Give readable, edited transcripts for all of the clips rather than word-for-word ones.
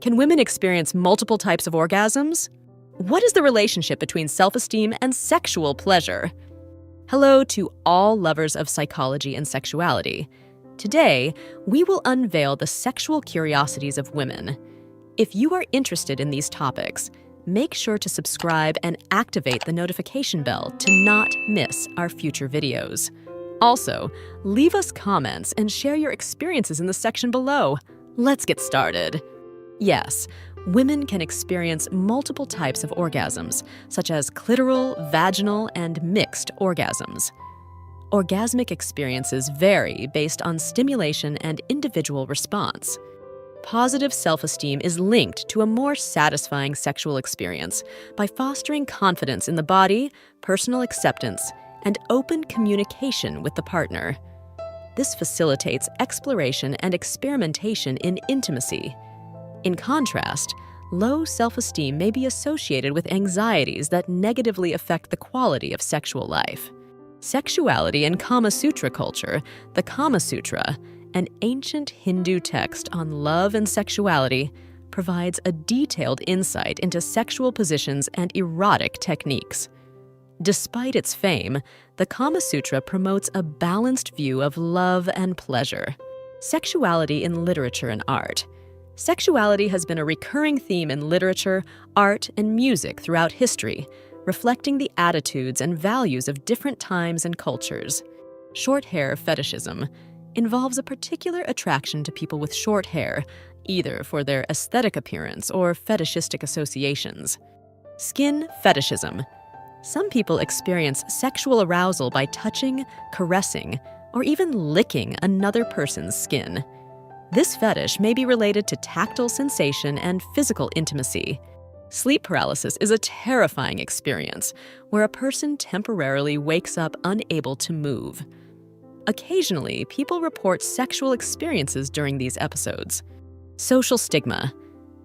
Can women experience multiple types of orgasms? What is the relationship between self-esteem and sexual pleasure? Hello to all lovers of psychology and sexuality. Today, we will unveil the sexual curiosities of women. If you are interested in these topics, make sure to subscribe and activate the notification bell to not miss our future videos. Also, leave us comments and share your experiences in the section below. Let's get started. Yes, women can experience multiple types of orgasms, such as clitoral, vaginal, and mixed orgasms. Orgasmic experiences vary based on stimulation and individual response. Positive self-esteem is linked to a more satisfying sexual experience by fostering confidence in the body, personal acceptance, and open communication with the partner. This facilitates exploration and experimentation in intimacy. In contrast, low self-esteem may be associated with anxieties that negatively affect the quality of sexual life. Sexuality in Kama Sutra culture, the Kama Sutra, an ancient Hindu text on love and sexuality, provides a detailed insight into sexual positions and erotic techniques. Despite its fame, the Kama Sutra promotes a balanced view of love and pleasure. Sexuality in literature and art. Sexuality has been a recurring theme in literature, art, and music throughout history, reflecting the attitudes and values of different times and cultures. Short hair fetishism involves a particular attraction to people with short hair, either for their aesthetic appearance or fetishistic associations. Skin fetishism. Some people experience sexual arousal by touching, caressing, or even licking another person's skin. This fetish may be related to tactile sensation and physical intimacy. Sleep paralysis is a terrifying experience where a person temporarily wakes up unable to move. Occasionally, people report sexual experiences during these episodes. Social stigma.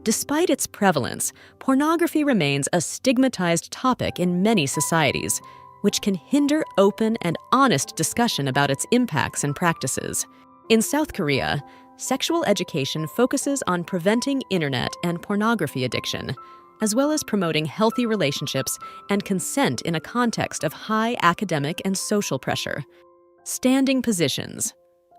Despite its prevalence, pornography remains a stigmatized topic in many societies, which can hinder open and honest discussion about its impacts and practices. In South Korea, sexual education focuses on preventing internet and pornography addiction, as well as promoting healthy relationships and consent in a context of high academic and social pressure. Standing positions.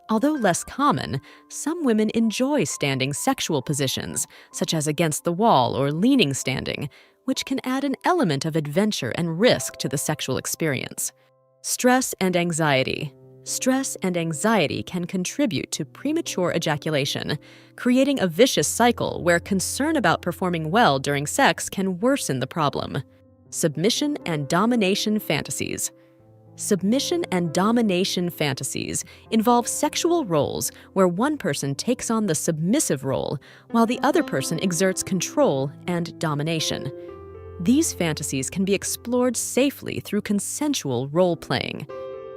Although less common, some women enjoy standing sexual positions, such as against the wall or leaning standing, which can add an element of adventure and risk to the sexual experience. Stress and anxiety. Stress and anxiety can contribute to premature ejaculation, creating a vicious cycle where concern about performing well during sex can worsen the problem. Submission and domination fantasies. Submission and domination fantasies involve sexual roles where one person takes on the submissive role while the other person exerts control and domination. These fantasies can be explored safely through consensual role-playing.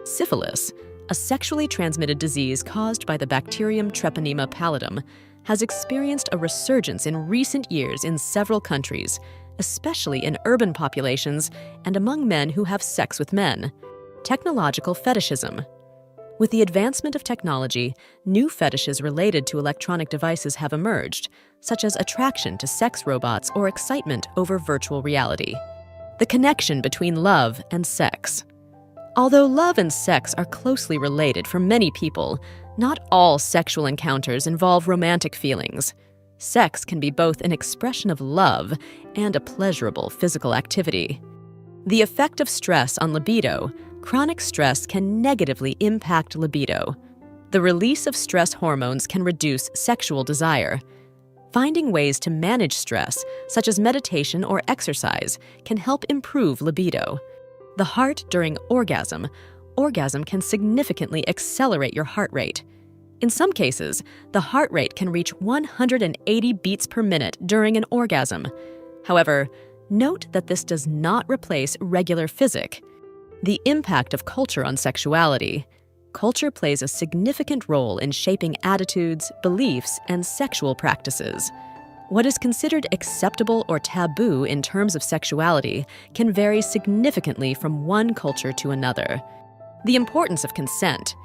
Syphilis, a sexually transmitted disease caused by the bacterium Treponema pallidum, has experienced a resurgence in recent years in several countries, especially in urban populations and among men who have sex with men. Technological fetishism. With the advancement of technology, new fetishes related to electronic devices have emerged, such as attraction to sex robots or excitement over virtual reality. The connection between love and sex. Although love and sex are closely related for many people, not all sexual encounters involve romantic feelings. Sex can be both an expression of love and a pleasurable physical activity. The effect of stress on libido. Chronic stress can negatively impact libido. The release of stress hormones can reduce sexual desire. Finding ways to manage stress, such as meditation or exercise, can help improve libido. The heart during orgasm. Orgasm can significantly accelerate your heart rate. In some cases, the heart rate can reach 180 beats per minute during an orgasm. However, note that this does not replace regular physic. The impact of culture on sexuality. Culture plays a significant role in shaping attitudes, beliefs, and sexual practices. What is considered acceptable or taboo in terms of sexuality can vary significantly from one culture to another. The importance of consent.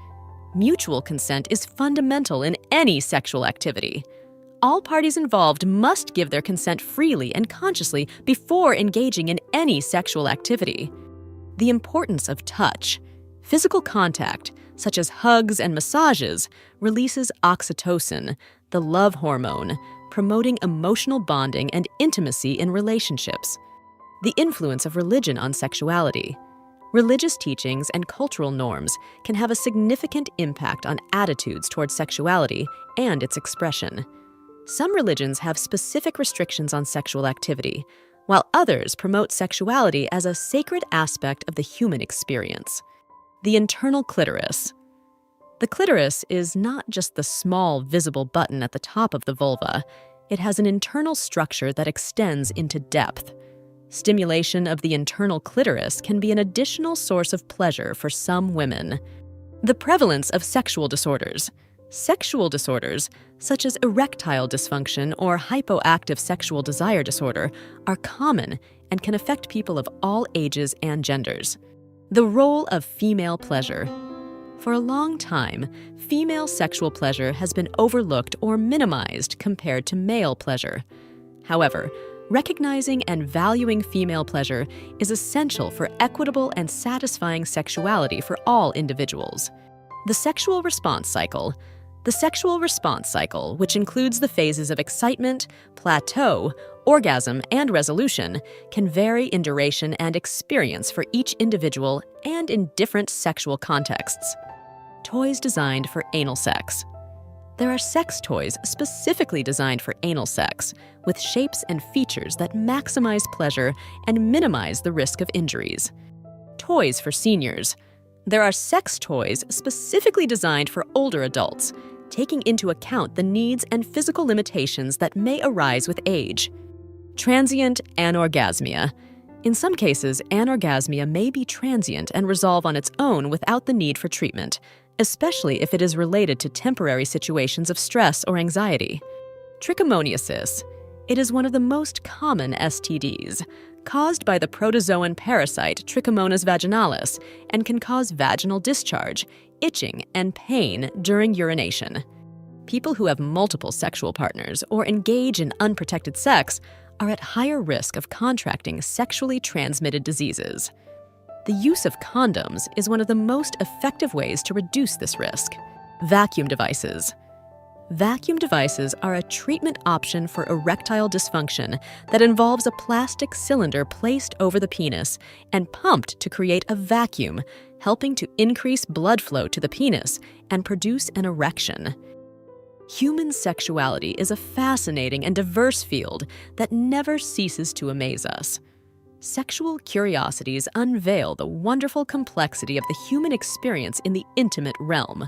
Mutual consent is fundamental in any sexual activity. All parties involved must give their consent freely and consciously before engaging in any sexual activity. The importance of touch. Physical contact, such as hugs and massages, releases oxytocin, the love hormone, promoting emotional bonding and intimacy in relationships. The influence of religion on sexuality. Religious teachings and cultural norms can have a significant impact on attitudes towards sexuality and its expression. Some religions have specific restrictions on sexual activity, while others promote sexuality as a sacred aspect of the human experience. The internal clitoris. The clitoris is not just the small, visible button at the top of the vulva. It has an internal structure that extends into depth. Stimulation of the internal clitoris can be an additional source of pleasure for some women. The prevalence of sexual disorders. Sexual disorders, such as erectile dysfunction or hypoactive sexual desire disorder, are common and can affect people of all ages and genders. The role of female pleasure. For a long time, female sexual pleasure has been overlooked or minimized compared to male pleasure. However, recognizing and valuing female pleasure is essential for equitable and satisfying sexuality for all individuals. The sexual response cycle. The sexual response cycle, which includes the phases of excitement, plateau, orgasm, and resolution, can vary in duration and experience for each individual and in different sexual contexts. Toys designed for anal sex. There are sex toys specifically designed for anal sex, with shapes and features that maximize pleasure and minimize the risk of injuries. Toys for seniors. There are sex toys specifically designed for older adults, taking into account the needs and physical limitations that may arise with age. Transient anorgasmia. In some cases, anorgasmia may be transient and resolve on its own without the need for treatment, especially if it is related to temporary situations of stress or anxiety. Trichomoniasis. It is one of the most common STDs, caused by the protozoan parasite Trichomonas vaginalis, and can cause vaginal discharge, itching, and pain during urination. People who have multiple sexual partners or engage in unprotected sex are at higher risk of contracting sexually transmitted diseases. The use of condoms is one of the most effective ways to reduce this risk. Vacuum devices. Vacuum devices are a treatment option for erectile dysfunction that involves a plastic cylinder placed over the penis and pumped to create a vacuum, helping to increase blood flow to the penis and produce an erection. Human sexuality is a fascinating and diverse field that never ceases to amaze us. Sexual curiosities unveil the wonderful complexity of the human experience in the intimate realm.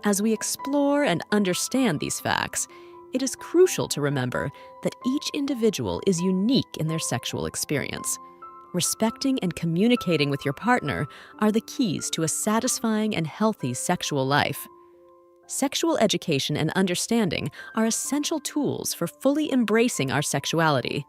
As we explore and understand these facts, it is crucial to remember that each individual is unique in their sexual experience. Respecting and communicating with your partner are the keys to a satisfying and healthy sexual life. Sexual education and understanding are essential tools for fully embracing our sexuality.